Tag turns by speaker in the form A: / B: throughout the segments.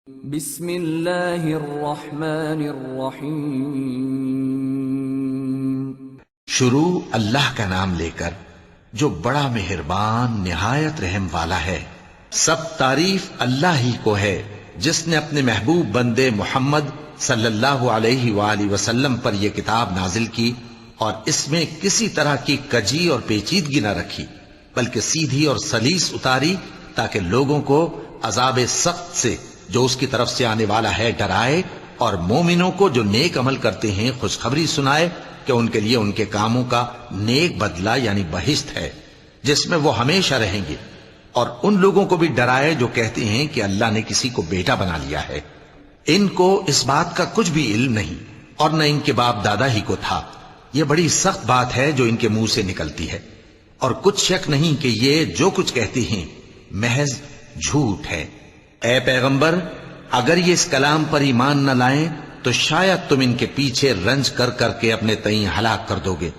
A: بسم اللہ الرحمن الرحیم۔
B: شروع اللہ کا نام لے کر جو بڑا مہربان نہایت رحم والا ہے۔ سب تعریف اللہ ہی کو ہے جس نے اپنے محبوب بندے محمد صلی اللہ علیہ وآلہ وسلم پر یہ کتاب نازل کی اور اس میں کسی طرح کی کجی اور پیچیدگی نہ رکھی بلکہ سیدھی اور سلیس اتاری تاکہ لوگوں کو عذاب سخت سے جو اس کی طرف سے آنے والا ہے ڈرائے اور مومنوں کو جو نیک عمل کرتے ہیں خوشخبری سنائے کہ ان کے لیے ان کے کاموں کا نیک بدلہ یعنی بہشت ہے جس میں وہ ہمیشہ رہیں گے، اور ان لوگوں کو بھی ڈرائے جو کہتے ہیں کہ اللہ نے کسی کو بیٹا بنا لیا ہے۔ ان کو اس بات کا کچھ بھی علم نہیں اور نہ ان کے باپ دادا ہی کو تھا۔ یہ بڑی سخت بات ہے جو ان کے منہ سے نکلتی ہے، اور کچھ شک نہیں کہ یہ جو کچھ کہتے ہیں محض جھوٹ ہے۔ اے پیغمبر، اگر یہ اس کلام پر ایمان نہ لائیں تو شاید تم ان کے پیچھے رنج کر کر کے اپنے تئیں ہلاک کر دو گے۔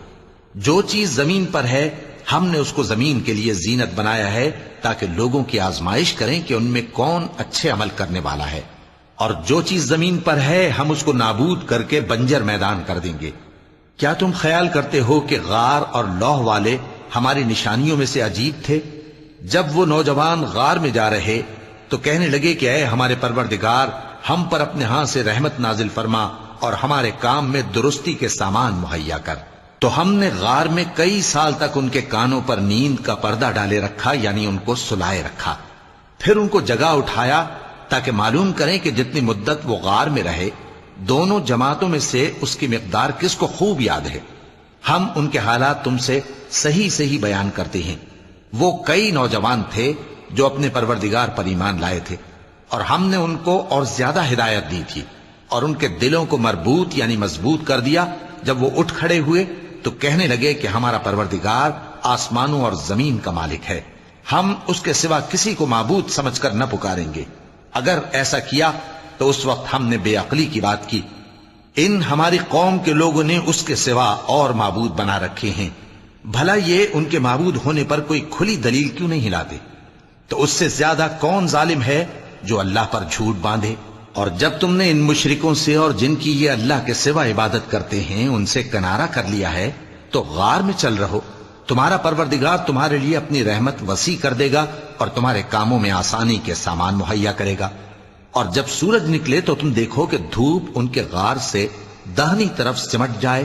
B: جو چیز زمین پر ہے ہم نے اس کو زمین کے لیے زینت بنایا ہے تاکہ لوگوں کی آزمائش کریں کہ ان میں کون اچھے عمل کرنے والا ہے، اور جو چیز زمین پر ہے ہم اس کو نابود کر کے بنجر میدان کر دیں گے۔ کیا تم خیال کرتے ہو کہ غار اور لوح والے ہماری نشانیوں میں سے عجیب تھے؟ جب وہ نوجوان غار میں جا رہے تو کہنے لگے کہ اے ہمارے پروردگار، ہم پر اپنے ہاں سے رحمت نازل فرما اور ہمارے کام میں درستی کے سامان مہیا کر۔ تو ہم نے غار میں کئی سال تک ان کے کانوں پر نیند کا پردہ ڈالے رکھا، یعنی ان کو سلائے رکھا، پھر ان کو جگا اٹھایا تاکہ معلوم کریں کہ جتنی مدت وہ غار میں رہے دونوں جماعتوں میں سے اس کی مقدار کس کو خوب یاد ہے۔ ہم ان کے حالات تم سے صحیح صحیح بیان کرتے ہیں۔ وہ کئی نوجوان تھے جو اپنے پروردگار پر ایمان لائے تھے، اور ہم نے ان کو اور زیادہ ہدایت دی تھی اور ان کے دلوں کو مربوط یعنی مضبوط کر دیا۔ جب وہ اٹھ کھڑے ہوئے تو کہنے لگے کہ ہمارا پروردگار آسمانوں اور زمین کا مالک ہے، ہم اس کے سوا کسی کو معبود سمجھ کر نہ پکاریں گے۔ اگر ایسا کیا تو اس وقت ہم نے بے عقلی کی بات کی۔ ان ہماری قوم کے لوگوں نے اس کے سوا اور معبود بنا رکھے ہیں، بھلا یہ ان کے معبود ہونے پر کوئی کھلی دلیل کیوں نہیں لاتے؟ تو اس سے زیادہ کون ظالم ہے جو اللہ پر جھوٹ باندھے؟ اور جب تم نے ان مشرکوں سے اور جن کی یہ اللہ کے سوا عبادت کرتے ہیں ان سے کنارہ کر لیا ہے تو غار میں چل رہو، تمہارا پروردگار تمہارے لیے اپنی رحمت وسیع کر دے گا اور تمہارے کاموں میں آسانی کے سامان مہیا کرے گا۔ اور جب سورج نکلے تو تم دیکھو کہ دھوپ ان کے غار سے داہنی طرف سمٹ جائے،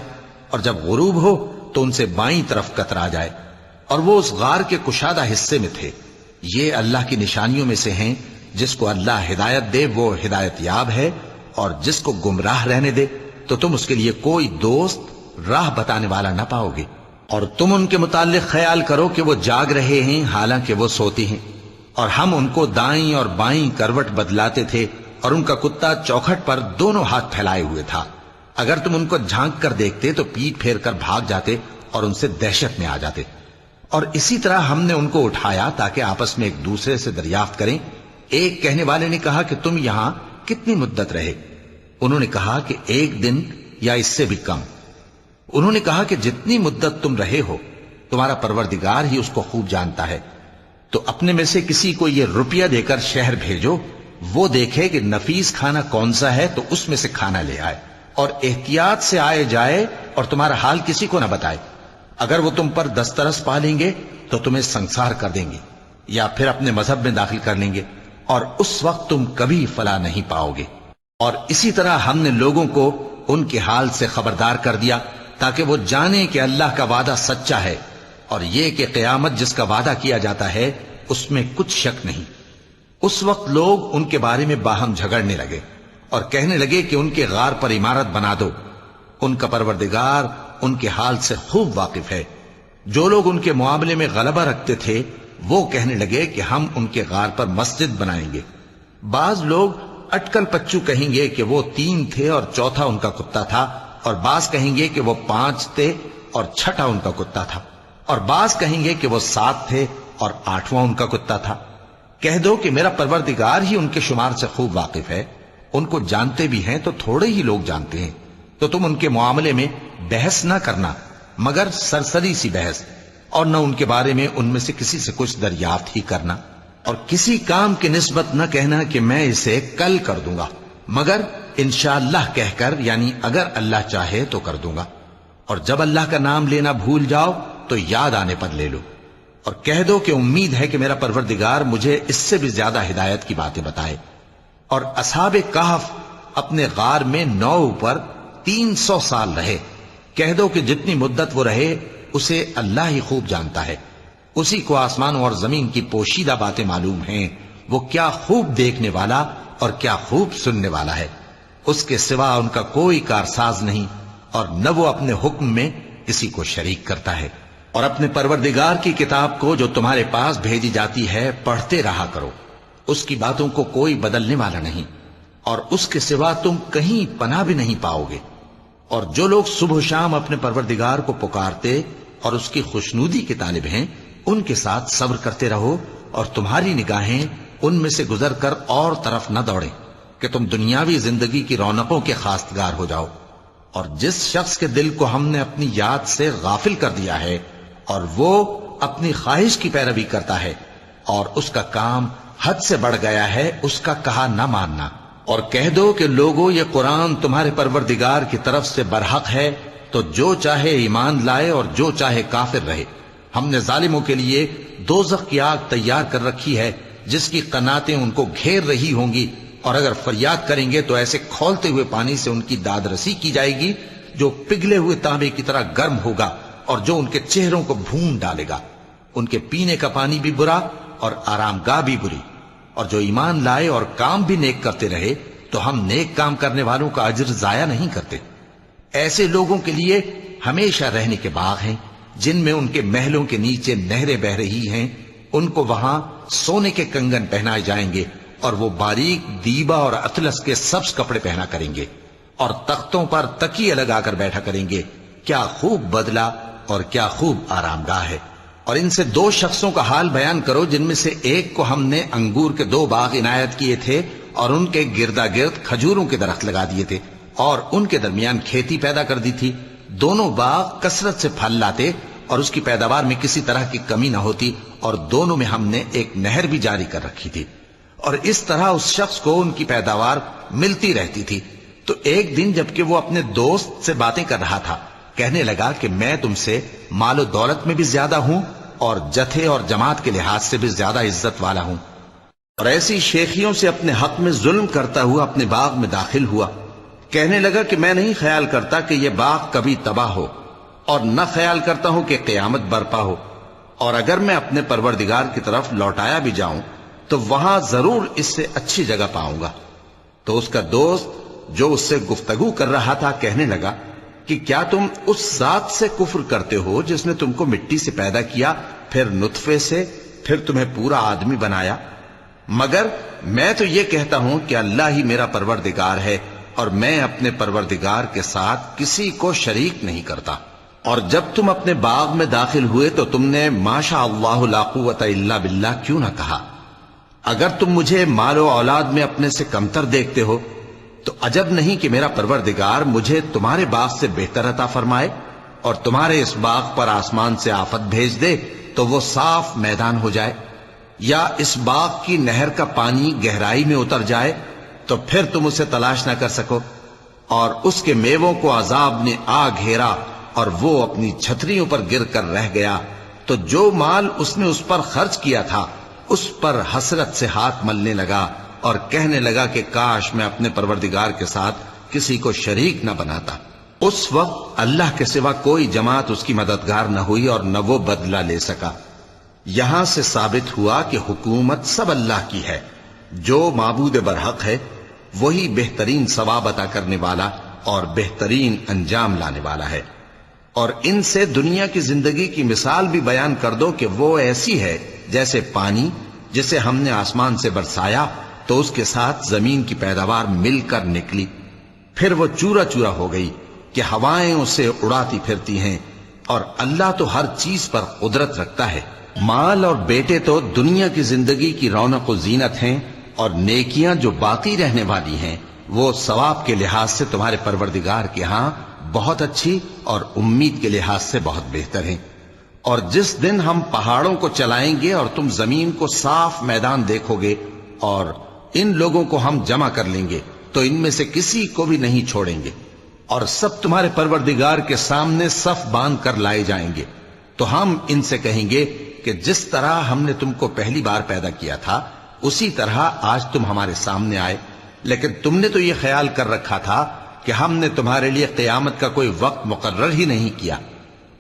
B: اور جب غروب ہو تو ان سے بائیں طرف کترا جائے، اور وہ اس غار کے کشادہ حصے میں تھے۔ یہ اللہ کی نشانیوں میں سے ہیں، جس کو اللہ ہدایت دے وہ ہدایت یاب ہے، اور جس کو گمراہ رہنے دے تو تم اس کے لیے کوئی دوست راہ بتانے والا نہ پاؤ گے۔ اور تم ان کے متعلق خیال کرو کہ وہ جاگ رہے ہیں حالانکہ وہ سوتے ہیں، اور ہم ان کو دائیں اور بائیں کروٹ بدلاتے تھے، اور ان کا کتا چوکھٹ پر دونوں ہاتھ پھیلائے ہوئے تھا۔ اگر تم ان کو جھانک کر دیکھتے تو پیٹ پھیر کر بھاگ جاتے اور ان سے دہشت میں آ جاتے۔ اور اسی طرح ہم نے ان کو اٹھایا تاکہ آپس میں ایک دوسرے سے دریافت کریں۔ ایک کہنے والے نے کہا کہ تم یہاں کتنی مدت رہے؟ انہوں نے کہا کہ 1 دن یا اس سے بھی کم۔ انہوں نے کہا کہ جتنی مدت تم رہے ہو تمہارا پروردگار ہی اس کو خوب جانتا ہے، تو اپنے میں سے کسی کو یہ روپیہ دے کر شہر بھیجو، وہ دیکھے کہ نفیس کھانا کون سا ہے تو اس میں سے کھانا لے آئے، اور احتیاط سے آئے جائے اور تمہارا حال کسی کو نہ بتائے۔ اگر وہ تم پر دسترس پا لیں گے تو تمہیں سنسار کر دیں گے یا پھر اپنے مذہب میں داخل کر لیں گے، اور اس وقت تم کبھی فلاح نہیں پاؤ گے۔ اور اسی طرح ہم نے لوگوں کو ان کے حال سے خبردار کر دیا تاکہ وہ جانیں کہ اللہ کا وعدہ سچا ہے، اور یہ کہ قیامت جس کا وعدہ کیا جاتا ہے اس میں کچھ شک نہیں۔ اس وقت لوگ ان کے بارے میں باہم جھگڑنے لگے اور کہنے لگے کہ ان کے غار پر عمارت بنا دو۔ ان کا پروردگار ان کے حال سے خوب واقف ہے۔ جو لوگ ان کے معاملے میں غلبہ رکھتے تھے وہ کہنے لگے کہ ہم ان کے غار پر مسجد بنائیں گے۔ بعض لوگ اٹکل پچو کہیں گے کہ وہ 3 تھے اور چوتھا ان کا کتا تھا، اور بعض کہیں گے کہ وہ 5 تھے اور چھٹا ان کا کتا تھا، اور بعض کہیں گے کہ وہ 7 تھے اور 8واں ان کا کتا تھا۔ کہہ دو کہ میرا پروردگار ہی ان کے شمار سے خوب واقف ہے، ان کو جانتے بھی ہیں تو تھوڑے ہی لوگ جانتے ہیں۔ تو تم ان کے معاملے میں بحث نہ کرنا مگر سرسری سی بحث، اور نہ ان کے بارے میں ان میں سے کسی سے کچھ دریافت ہی کرنا۔ اور کسی کام کی نسبت نہ کہنا کہ میں اسے کل کر دوں گا، مگر انشاءاللہ کہہ کر، یعنی اگر اللہ چاہے تو کر دوں گا۔ اور جب اللہ کا نام لینا بھول جاؤ تو یاد آنے پر لے لو، اور کہہ دو کہ امید ہے کہ میرا پروردگار مجھے اس سے بھی زیادہ ہدایت کی باتیں بتائے۔ اور اصحاب کہف اپنے غار میں 9 اوپر 300 سال رہے۔ کہہ دو کہ جتنی مدت وہ رہے اسے اللہ ہی خوب جانتا ہے، اسی کو آسمانوں اور زمین کی پوشیدہ باتیں معلوم ہیں، وہ کیا خوب دیکھنے والا اور کیا خوب سننے والا ہے۔ اس کے سوا ان کا کوئی کارساز نہیں، اور نہ وہ اپنے حکم میں کسی کو شریک کرتا ہے۔ اور اپنے پروردگار کی کتاب کو جو تمہارے پاس بھیجی جاتی ہے پڑھتے رہا کرو، اس کی باتوں کو کوئی بدلنے والا نہیں، اور اس کے سوا تم کہیں پناہ بھی نہیں پاؤ گے۔ اور جو لوگ صبح و شام اپنے پروردگار کو پکارتے اور اس کی خوشنودی کے طالب ہیں، ان کے ساتھ صبر کرتے رہو، اور تمہاری نگاہیں ان میں سے گزر کر اور طرف نہ دوڑیں کہ تم دنیاوی زندگی کی رونقوں کے خواستگار ہو جاؤ۔ اور جس شخص کے دل کو ہم نے اپنی یاد سے غافل کر دیا ہے اور وہ اپنی خواہش کی پیروی کرتا ہے اور اس کا کام حد سے بڑھ گیا ہے، اس کا کہا نہ ماننا۔ اور کہہ دو کہ لوگو یہ قرآن تمہارے پروردگار کی طرف سے برحق ہے، تو جو چاہے ایمان لائے اور جو چاہے کافر رہے۔ ہم نے ظالموں کے لیے دوزخ کی آگ تیار کر رکھی ہے جس کی قناتیں ان کو گھیر رہی ہوں گی، اور اگر فریاد کریں گے تو ایسے کھولتے ہوئے پانی سے ان کی داد رسی کی جائے گی جو پگھلے ہوئے تانبے کی طرح گرم ہوگا اور جو ان کے چہروں کو بھون ڈالے گا۔ ان کے پینے کا پانی بھی برا اور آرام گاہ بھی بری۔ اور جو ایمان لائے اور کام بھی نیک کرتے رہے تو ہم نیک کام کرنے والوں کا اجر ضائع نہیں کرتے۔ ایسے لوگوں کے لیے ہمیشہ رہنے کے باغ ہیں جن میں ان کے محلوں کے نیچے نہریں بہ رہی ہیں، ان کو وہاں سونے کے کنگن پہنائے جائیں گے، اور وہ باریک دیبا اور اطلس کے سبز کپڑے پہنا کریں گے، اور تختوں پر تکیے لگا کر بیٹھا کریں گے۔ کیا خوب بدلہ اور کیا خوب آرام گاہ ہے۔ اور ان سے 2 شخصوں کا حال بیان کرو جن میں سے ایک کو ہم نے انگور کے 2 باغ عنایت کیے تھے اور ان کے گردا گرد کھجوروں کے درخت لگا دیے تھے اور ان کے درمیان کھیتی پیدا کر دی تھی۔ دونوں باغ کثرت سے پھل لاتے اور اس کی پیداوار میں کسی طرح کی کمی نہ ہوتی، اور دونوں میں ہم نے ایک نہر بھی جاری کر رکھی تھی، اور اس طرح اس شخص کو ان کی پیداوار ملتی رہتی تھی۔ تو ایک دن جبکہ وہ اپنے دوست سے باتیں کر رہا تھا، کہنے لگا کہ میں تم سے مال و دولت میں بھی زیادہ ہوں اور جتھے اور جماعت کے لحاظ سے بھی زیادہ عزت والا ہوں، اور ایسی شیخیوں سے اپنے حق میں ظلم کرتا ہوا اپنے باغ میں داخل ہوا۔ کہنے لگا کہ میں نہیں خیال کرتا کہ یہ باغ کبھی تباہ ہو، اور نہ خیال کرتا ہوں کہ قیامت برپا ہو، اور اگر میں اپنے پروردگار کی طرف لوٹایا بھی جاؤں تو وہاں ضرور اس سے اچھی جگہ پاؤں گا۔ تو اس کا دوست جو اس سے گفتگو کر رہا تھا کہنے لگا کہ کیا تم اس ذات سے کفر کرتے ہو جس نے تم کو مٹی سے پیدا کیا، پھر نطفے سے، پھر تمہیں پورا آدمی بنایا؟ مگر میں تو یہ کہتا ہوں کہ اللہ ہی میرا پروردگار ہے، اور میں اپنے پروردگار کے ساتھ کسی کو شریک نہیں کرتا۔ اور جب تم اپنے باغ میں داخل ہوئے تو تم نے ماشاء اللہ لا قوت الا باللہ کیوں نہ کہا؟ اگر تم مجھے مال و اولاد میں اپنے سے کمتر دیکھتے ہو تو عجب نہیں کہ میرا پروردگار مجھے تمہارے باغ سے بہتر عطا فرمائے، اور تمہارے اس باغ پر آسمان سے آفت بھیج دے تو وہ صاف میدان ہو جائے، یا اس باغ کی نہر کا پانی گہرائی میں اتر جائے تو پھر تم اسے تلاش نہ کر سکو، اور اس کے میووں کو عذاب نے آ گھیرا اور وہ اپنی چھتریوں پر گر کر رہ گیا، تو جو مال اس نے اس پر خرچ کیا تھا اس پر حسرت سے ہاتھ ملنے لگا اور کہنے لگا کہ کاش میں اپنے پروردگار کے ساتھ کسی کو شریک نہ بناتا۔ اس وقت اللہ کے سوا کوئی جماعت اس کی مددگار نہ ہوئی اور نہ وہ بدلہ لے سکا۔ یہاں سے ثابت ہوا کہ حکومت سب اللہ کی ہے، جو معبود برحق ہے وہی بہترین ثواب عطا کرنے والا اور بہترین انجام لانے والا ہے۔ اور ان سے دنیا کی زندگی کی مثال بھی بیان کر دو کہ وہ ایسی ہے جیسے پانی جسے ہم نے آسمان سے برسایا تو اس کے ساتھ زمین کی پیداوار مل کر نکلی، پھر وہ چورا چورا ہو گئی کہ ہوائیں اسے اڑاتی پھرتی ہیں، اور اللہ تو ہر چیز پر قدرت رکھتا ہے۔ مال اور بیٹے تو دنیا کی زندگی کی رونق و زینت ہیں، اور نیکیاں جو باقی رہنے والی ہیں وہ ثواب کے لحاظ سے تمہارے پروردگار کے ہاں بہت اچھی اور امید کے لحاظ سے بہت بہتر ہیں۔ اور جس دن ہم پہاڑوں کو چلائیں گے اور تم زمین کو صاف میدان دیکھو گے اور ان لوگوں کو ہم جمع کر لیں گے تو ان میں سے کسی کو بھی نہیں چھوڑیں گے، اور سب تمہارے پروردگار کے سامنے صف باندھ کر لائے جائیں گے۔ تو ہم ان سے کہیں گے کہ جس طرح ہم نے تم کو پہلی بار پیدا کیا تھا اسی طرح آج تم ہمارے سامنے آئے، لیکن تم نے تو یہ خیال کر رکھا تھا کہ ہم نے تمہارے لیے قیامت کا کوئی وقت مقرر ہی نہیں کیا،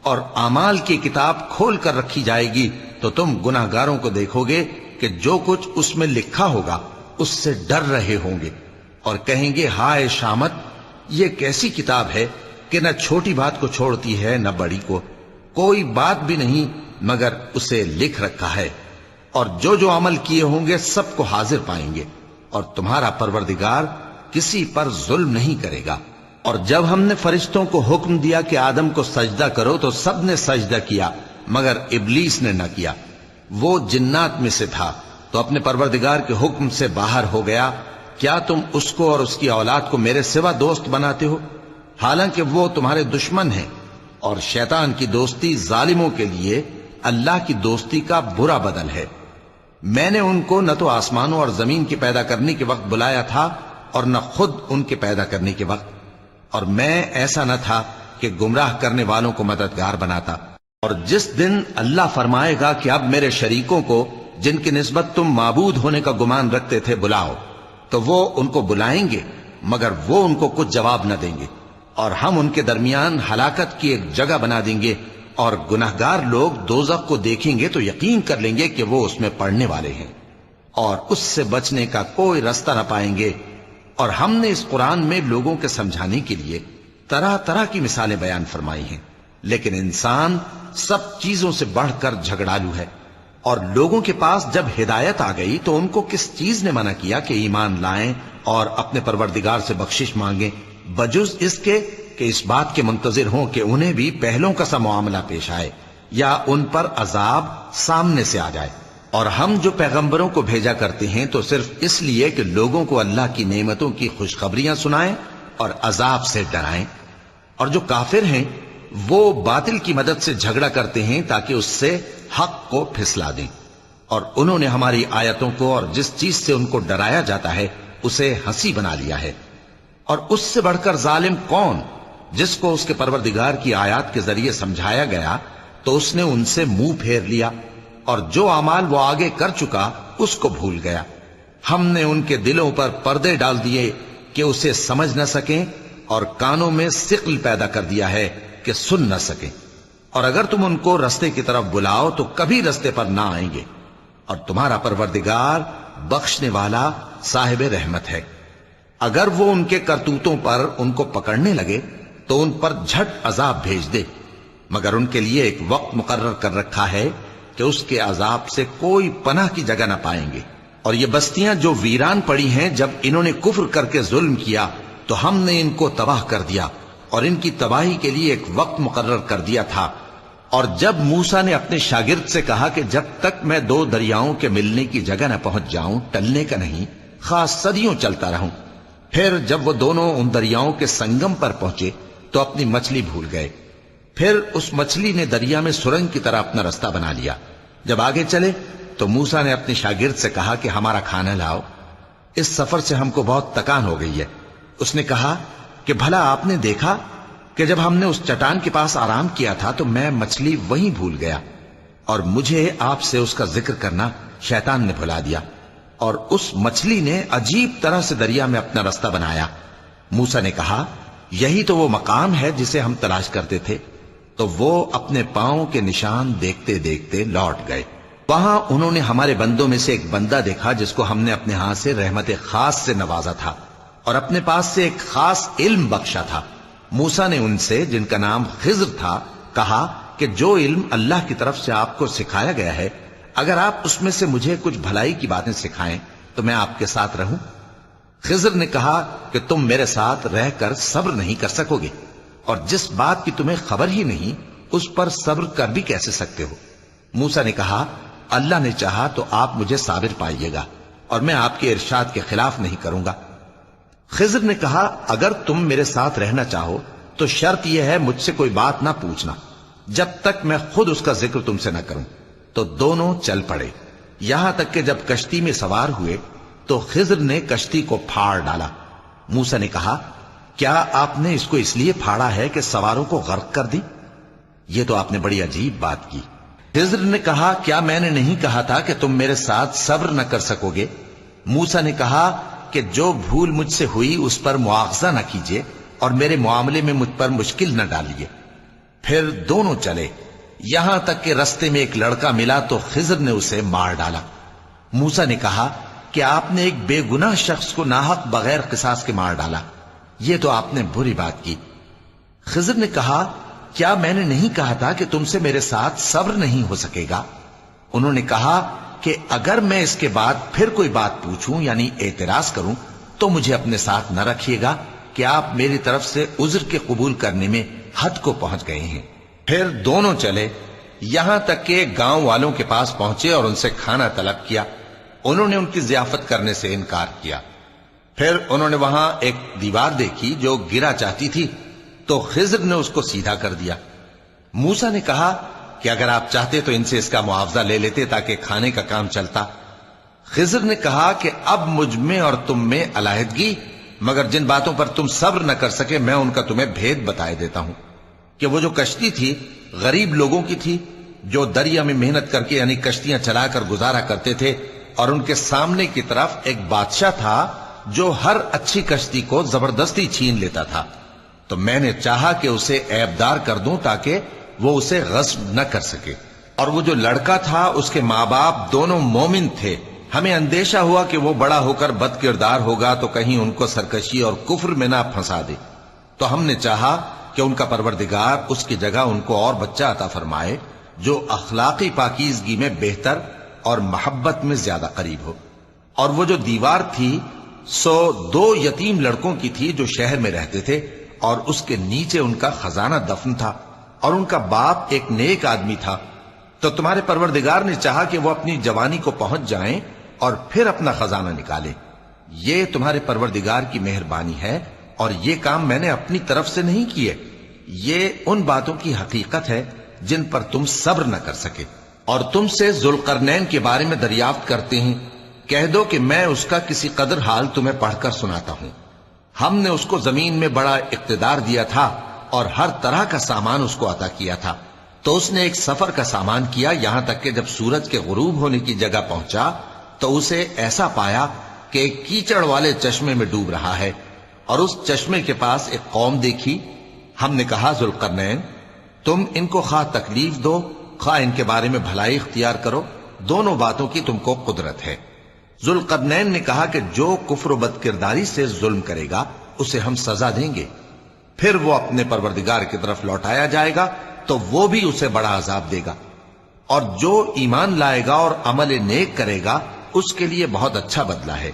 B: اور اعمال کی کتاب کھول کر رکھی جائے گی تو تم گناہگاروں کو دیکھو گے کہ جو کچھ اس میں لکھا ہوگا اس سے ڈر رہے ہوں گے، اور کہیں گے ہائے شامت، یہ کیسی کتاب ہے کہ نہ چھوٹی بات کو چھوڑتی ہے نہ بڑی کو، کوئی بات بھی نہیں مگر اسے لکھ رکھا ہے، اور جو جو عمل کیے ہوں گے سب کو حاضر پائیں گے، اور تمہارا پروردگار کسی پر ظلم نہیں کرے گا۔ اور جب ہم نے فرشتوں کو حکم دیا کہ آدم کو سجدہ کرو تو سب نے سجدہ کیا مگر ابلیس نے نہ کیا، وہ جنات میں سے تھا تو اپنے پروردگار کے حکم سے باہر ہو گیا۔ کیا تم اس کو اور اس کی اولاد کو میرے سوا دوست بناتے ہو، حالانکہ وہ تمہارے دشمن ہیں، اور شیطان کی دوستی ظالموں کے لیے اللہ کی دوستی کا برا بدل ہے۔ میں نے ان کو نہ تو آسمانوں اور زمین کے پیدا کرنے کے وقت بلایا تھا اور نہ خود ان کے پیدا کرنے کے وقت، اور میں ایسا نہ تھا کہ گمراہ کرنے والوں کو مددگار بناتا۔ اور جس دن اللہ فرمائے گا کہ اب میرے شریکوں کو جن کی نسبت تم معبود ہونے کا گمان رکھتے تھے بلاؤ، تو وہ ان کو بلائیں گے مگر وہ ان کو کچھ جواب نہ دیں گے، اور ہم ان کے درمیان ہلاکت کی ایک جگہ بنا دیں گے، اور گناہگار لوگ دوزخ کو دیکھیں گے تو یقین کر لیں گے کہ وہ اس میں پڑنے والے ہیں، اور اس سے بچنے کا کوئی رستہ نہ پائیں گے۔ اور ہم نے اس قرآن میں لوگوں کے سمجھانے کے لیے طرح طرح کی مثالیں بیان فرمائی ہیں، لیکن انسان سب چیزوں سے بڑھ کر جھگڑالو ہے۔ اور لوگوں کے پاس جب ہدایت آ گئی تو ان کو کس چیز نے منع کیا کہ ایمان لائیں اور اپنے پروردگار سے بخشش مانگیں، بجز اس کے کہ اس بات کے منتظر ہوں کہ انہیں بھی پہلوں کا سا معاملہ پیش آئے یا ان پر عذاب سامنے سے آ جائے۔ اور ہم جو پیغمبروں کو بھیجا کرتے ہیں تو صرف اس لیے کہ لوگوں کو اللہ کی نعمتوں کی خوشخبریاں سنائیں اور عذاب سے ڈرائیں، اور جو کافر ہیں وہ باطل کی مدد سے جھگڑا کرتے ہیں تاکہ اس سے حق کو پھسلا دیں، اور انہوں نے ہماری آیتوں کو اور جس چیز سے ان کو ڈرایا جاتا ہے اسے ہنسی بنا لیا ہے۔ اور اس سے بڑھ کر ظالم کون، جس کو اس کے پروردگار کی آیات کے ذریعے سمجھایا گیا تو اس نے ان سے منہ پھیر لیا، اور جو اعمال وہ آگے کر چکا اس کو بھول گیا۔ ہم نے ان کے دلوں پر پردے ڈال دیے کہ اسے سمجھ نہ سکیں، اور کانوں میں ثقل پیدا کر دیا ہے کہ سن نہ سکیں، اور اگر تم ان کو رستے کی طرف بلاؤ تو کبھی رستے پر نہ آئیں گے، اور تمہارا پروردگار بخشنے والا صاحب رحمت ہے۔ اگر وہ ان کے کرتوتوں پر ان کو پکڑنے لگے تو ان پر جھٹ عذاب بھیج دے، مگر ان کے لیے ایک وقت مقرر کر رکھا ہے کہ اس کے عذاب سے کوئی پناہ کی جگہ نہ پائیں گے۔ اور یہ بستیاں جو ویران پڑی ہیں، جب انہوں نے کفر کر کے ظلم کیا تو ہم نے ان کو تباہ کر دیا، اور ان کی تباہی کے لیے ایک وقت مقرر کر دیا تھا۔ اور جب موسیٰ نے اپنے شاگرد سے کہا کہ جب تک میں دو دریاؤں کے ملنے کی جگہ نہ پہنچ جاؤں ٹلنے کا نہیں، خاص صدیوں چلتا رہوں، پھر جب وہ دونوں ان دریاؤں کے سنگم پر پہنچے تو اپنی مچھلی بھول گئے، پھر اس مچھلی نے دریا میں سرنگ کی طرح اپنا رستہ بنا لیا۔ جب آگے چلے تو موسیٰ نے اپنے شاگرد سے کہا کہ ہمارا کھانا لاؤ، اس سفر سے ہم کو بہت تکان ہو گئی ہے۔ اس نے کہا کہ بھلا آپ نے دیکھا کہ جب ہم نے اس چٹان کے پاس آرام کیا تھا تو میں مچھلی وہیں بھول گیا، اور مجھے آپ سے اس کا ذکر کرنا شیطان نے بھلا دیا، اور اس مچھلی نے عجیب طرح سے دریا میں اپنا رستہ بنایا۔ موسیٰ نے کہا یہی تو وہ مقام ہے جسے ہم تلاش کرتے تھے، تو وہ اپنے پاؤں کے نشان دیکھتے دیکھتے لوٹ گئے۔ وہاں انہوں نے ہمارے بندوں میں سے ایک بندہ دیکھا جس کو ہم نے اپنے ہاتھ سے رحمت خاص سے نوازا تھا اور اپنے پاس سے ایک خاص علم بخشا تھا۔ موسیٰ نے ان سے جن کا نام خضر تھا کہا کہ جو علم اللہ کی طرف سے آپ کو سکھایا گیا ہے، اگر آپ اس میں سے مجھے کچھ بھلائی کی باتیں سکھائیں تو میں آپ کے ساتھ رہوں۔ خضر نے کہا کہ تم میرے ساتھ رہ کر صبر نہیں کر سکو گے، اور جس بات کی تمہیں خبر ہی نہیں اس پر صبر کر بھی کیسے سکتے ہو؟ موسیٰ نے کہا اللہ نے چاہا تو آپ مجھے صابر پائیے گا، اور میں آپ کے ارشاد کے خلاف نہیں کروں گا۔ خضر نے کہا اگر تم میرے ساتھ رہنا چاہو تو شرط یہ ہے مجھ سے کوئی بات نہ پوچھنا، جب تک میں خود اس کا ذکر تم سے نہ کروں۔ تو دونوں چل پڑے، یہاں تک کہ جب کشتی میں سوار ہوئے تو خضر نے کشتی کو پھاڑ ڈالا۔ موسیٰ نے کہا، کیا آپ نے اس کو اس لیے پھاڑا ہے کہ سواروں کو غرق کر دی؟ یہ تو آپ نے بڑی عجیب بات کی۔ خضر نے کہا، کیا میں نے نہیں کہا تھا کہ تم میرے ساتھ صبر نہ کر سکو گے؟ موسیٰ نے کہا کہ جو بھول مجھ سے ہوئی اس پر مواخذہ نہ کیجیے اور میرے معاملے میں مجھ پر مشکل نہ ڈالیے۔ پھر دونوں چلے، یہاں تک کہ رستے میں ایک لڑکا ملا تو خضر نے اسے مار ڈالا۔ موسیٰ نے کہا کہ آپ نے ایک بے گناہ شخص کو ناحق بغیر قصاص کے مار ڈالا، یہ تو آپ نے بری بات کی۔ خضر نے کہا، کیا میں نے نہیں کہا تھا کہ تم سے میرے ساتھ صبر نہیں ہو سکے گا؟ انہوں نے کہا کہ اگر میں اس کے بعد پھر کوئی بات پوچھوں یعنی اعتراض کروں تو مجھے اپنے ساتھ نہ رکھیے گا کہ آپ میری طرف سے عذر کے قبول کرنے میں حد کو پہنچ گئے ہیں۔ پھر دونوں چلے، یہاں تک کہ گاؤں والوں کے پاس پہنچے اور ان سے کھانا طلب کیا۔ انہوں نے ان کی ضیافت کرنے سے انکار کیا۔ پھر انہوں نے وہاں ایک دیوار دیکھی جو گرا چاہتی تھی تو خضر نے اس کو سیدھا کر دیا۔ موسیٰ نے کہا کہ اگر آپ چاہتے تو ان سے اس کا معاوضہ لے لیتے تاکہ کھانے کا کام چلتا۔ خضر نے کہا کہ اب مجھ میں اور تم میں علیحدگی، مگر جن باتوں پر تم صبر نہ کر سکے میں ان کا تمہیں بھید بتائے دیتا ہوں کہ وہ جو کشتی تھی غریب لوگوں کی تھی جو دریا میں محنت کر کے یعنی کشتیاں چلا کر گزارا کرتے تھے، اور ان کے سامنے کی طرف ایک بادشاہ تھا جو ہر اچھی کشتی کو زبردستی چھین لیتا تھا۔ تو میں نے چاہا کہ اسے عیبدار کر دوں تاکہ وہ اسے غصب نہ کر سکے۔ اور وہ جو لڑکا تھا اس کے ماں باپ دونوں مومن تھے۔ ہمیں اندیشہ ہوا کہ وہ بڑا ہو کر بد کردار ہوگا تو کہیں ان کو سرکشی اور کفر میں نہ پھنسا دے، تو ہم نے چاہا کہ ان کا پروردگار اس کی جگہ ان کو اور بچہ عطا فرمائے جو اخلاقی پاکیزگی میں بہتر اور محبت میں زیادہ قریب ہو۔ اور وہ جو دیوار تھی سو 2 یتیم لڑکوں کی تھی جو شہر میں رہتے تھے، اور اس کے نیچے ان کا خزانہ دفن تھا، اور ان کا باپ ایک نیک آدمی تھا۔ تو تمہارے پروردگار نے چاہا کہ وہ اپنی جوانی کو پہنچ جائیں اور پھر اپنا خزانہ نکالے۔ یہ تمہارے پروردگار کی مہربانی ہے، اور یہ کام میں نے اپنی طرف سے نہیں کیے، یہ ان باتوں کی حقیقت ہے جن پر تم صبر نہ کر سکے۔ اور تم سے ذوالقرنین کے بارے میں دریافت کرتے ہیں، کہہ دو کہ میں اس کا کسی قدر حال تمہیں پڑھ کر سناتا ہوں۔ ہم نے اس کو زمین میں بڑا اقتدار دیا تھا اور ہر طرح کا سامان اس کو عطا کیا تھا۔ تو اس نے ایک سفر کا سامان کیا، یہاں تک کہ جب سورج کے غروب ہونے کی جگہ پہنچا تو اسے ایسا پایا کہ ایک کیچڑ والے چشمے میں ڈوب رہا ہے، اور اس چشمے کے پاس ایک قوم دیکھی۔ ہم نے کہا، ذوالقرنین تم ان کو خواہ تکلیف دو خواہ ان کے بارے میں بھلائی اختیار کرو، دونوں باتوں کی تم کو قدرت ہے۔ ذوالقرنین نے کہا کہ جو کفر و بد کرداری سے ظلم کرے گا اسے ہم سزا دیں گے، پھر وہ اپنے پروردگار کی طرف لوٹایا جائے گا تو وہ بھی اسے بڑا عذاب دے گا، اور جو ایمان لائے گا اور عمل نیک کرے گا اس کے لیے بہت اچھا بدلہ ہے،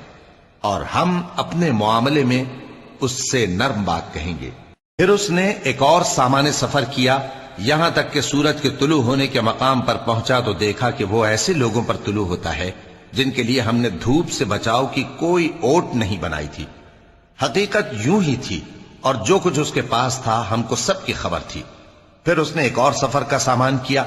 B: اور ہم اپنے معاملے میں اس سے نرم بات کہیں گے۔ پھر اس نے ایک اور سامان سفر کیا، یہاں تک کہ سورج کے طلوع ہونے کے مقام پر پہنچا تو دیکھا کہ وہ ایسے لوگوں پر طلوع ہوتا ہے جن کے لیے ہم نے دھوپ سے بچاؤ کی کوئی اوٹ نہیں بنائی تھی۔ حقیقت یوں ہی تھی، اور جو کچھ اس کے پاس تھا ہم کو سب کی خبر تھی۔ پھر اس نے ایک اور سفر کا سامان کیا،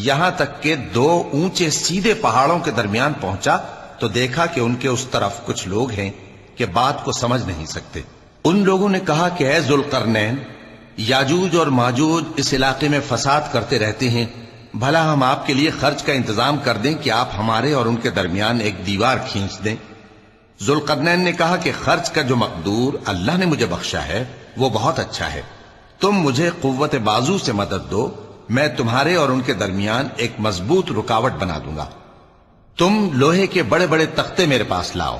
B: یہاں تک کہ 2 اونچے سیدھے پہاڑوں کے درمیان پہنچا تو دیکھا کہ ان کے اس طرف کچھ لوگ ہیں کہ بات کو سمجھ نہیں سکتے۔ ان لوگوں نے کہا کہ اے ذوالقرنین، یاجوج اور ماجوج اس علاقے میں فساد کرتے رہتے ہیں، بھلا ہم آپ کے لیے خرچ کا انتظام کر دیں کہ آپ ہمارے اور ان کے درمیان ایک دیوار کھینچ دیں۔ ذوالقرنین نے کہا کہ خرچ کا جو مقدور اللہ نے مجھے بخشا ہے وہ بہت اچھا ہے، تم مجھے قوت بازو سے مدد دو، میں تمہارے اور ان کے درمیان ایک مضبوط رکاوٹ بنا دوں گا۔ تم لوہے کے بڑے بڑے تختے میرے پاس لاؤ۔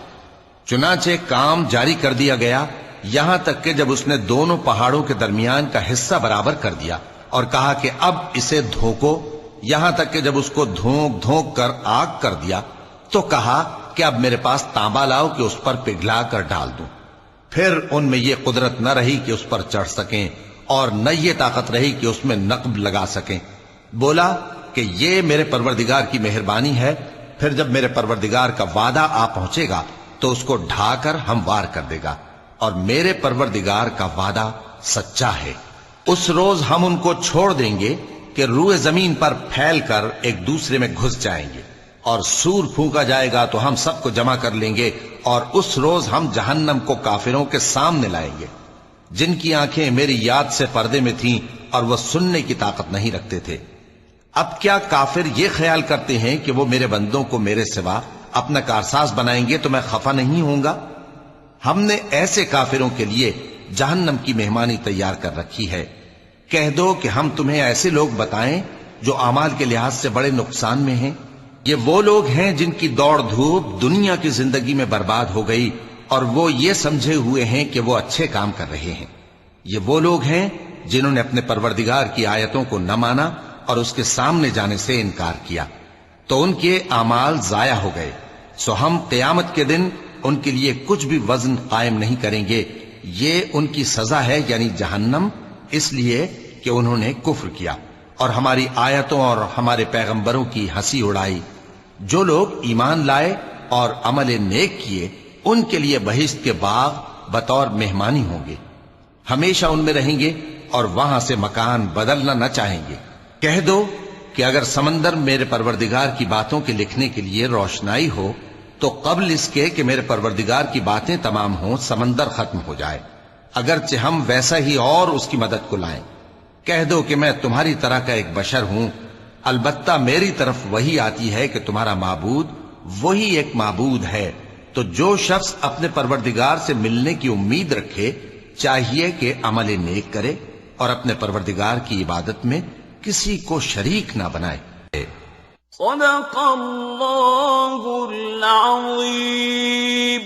B: چنانچہ کام جاری کر دیا گیا، یہاں تک کہ جب اس نے دونوں پہاڑوں کے درمیان کا حصہ برابر کر دیا اور کہا کہ اب اسے دھوکو، یہاں تک کہ جب اس کو دھونک دھونک کر آگ کر دیا تو کہا کہ اب میرے پاس تانبا لاؤ کہ اس پر پگھلا کر ڈال دوں۔ پھر ان میں یہ قدرت نہ رہی کہ اس پر چڑھ سکیں، اور نہ یہ طاقت رہی کہ اس میں نقب لگا سکیں۔ بولا کہ یہ میرے پروردگار کی مہربانی ہے، پھر جب میرے پروردگار کا وعدہ آ پہنچے گا تو اس کو ڈھا کر ہموار کر دے گا، اور میرے پروردگار کا وعدہ سچا ہے۔ اس روز ہم ان کو چھوڑ دیں گے کہ روئے زمین پر پھیل کر ایک دوسرے میں گھس جائیں گے، اور سور پھونکا جائے گا تو ہم سب کو جمع کر لیں گے، اور اس روز ہم جہنم کو کافروں کے سامنے لائیں گے، جن کی آنکھیں میری یاد سے پردے میں تھیں اور وہ سننے کی طاقت نہیں رکھتے تھے۔ اب کیا کافر یہ خیال کرتے ہیں کہ وہ میرے بندوں کو میرے سوا اپنا کارساز بنائیں گے تو میں خفا نہیں ہوں گا؟ ہم نے ایسے کافروں کے لیے جہنم کی مہمانی تیار کر رکھی ہے۔ کہہ دو کہ ہم تمہیں ایسے لوگ بتائیں جو اعمال کے لحاظ سے بڑے نقصان میں ہیں۔ یہ وہ لوگ ہیں جن کی دوڑ دھوپ دنیا کی زندگی میں برباد ہو گئی، اور وہ یہ سمجھے ہوئے ہیں کہ وہ اچھے کام کر رہے ہیں۔ یہ وہ لوگ ہیں جنہوں نے اپنے پروردگار کی آیتوں کو نہ مانا اور اس کے سامنے جانے سے انکار کیا، تو ان کے اعمال ضائع ہو گئے، سو ہم قیامت کے دن ان کے لیے کچھ بھی وزن قائم نہیں کریں گے۔ یہ ان کی سزا ہے، یعنی جہنم، اس لیے کہ انہوں نے کفر کیا اور ہماری آیتوں اور ہمارے پیغمبروں کی ہنسی اڑائی۔ جو لوگ ایمان لائے اور عمل نیک کیے ان کے لیے بہشت کے باغ بطور مہمانی ہوں گے، ہمیشہ ان میں رہیں گے اور وہاں سے مکان بدلنا نہ چاہیں گے۔ کہہ دو کہ اگر سمندر میرے پروردگار کی باتوں کے لکھنے کے لیے روشنائی ہو تو قبل اس کے کہ میرے پروردگار کی باتیں تمام ہوں سمندر ختم ہو جائے، اگرچہ ہم ویسا ہی اور اس کی مدد کو لائیں۔ کہہ دو کہ میں تمہاری طرح کا ایک بشر ہوں، البتہ میری طرف وہی آتی ہے کہ تمہارا معبود وہی ایک معبود ہے، تو جو شخص اپنے پروردگار سے ملنے کی امید رکھے چاہیے کہ عمل نیک کرے اور اپنے پروردگار کی عبادت میں کسی کو شریک نہ بنائے۔
C: صدق اللہ العظیم۔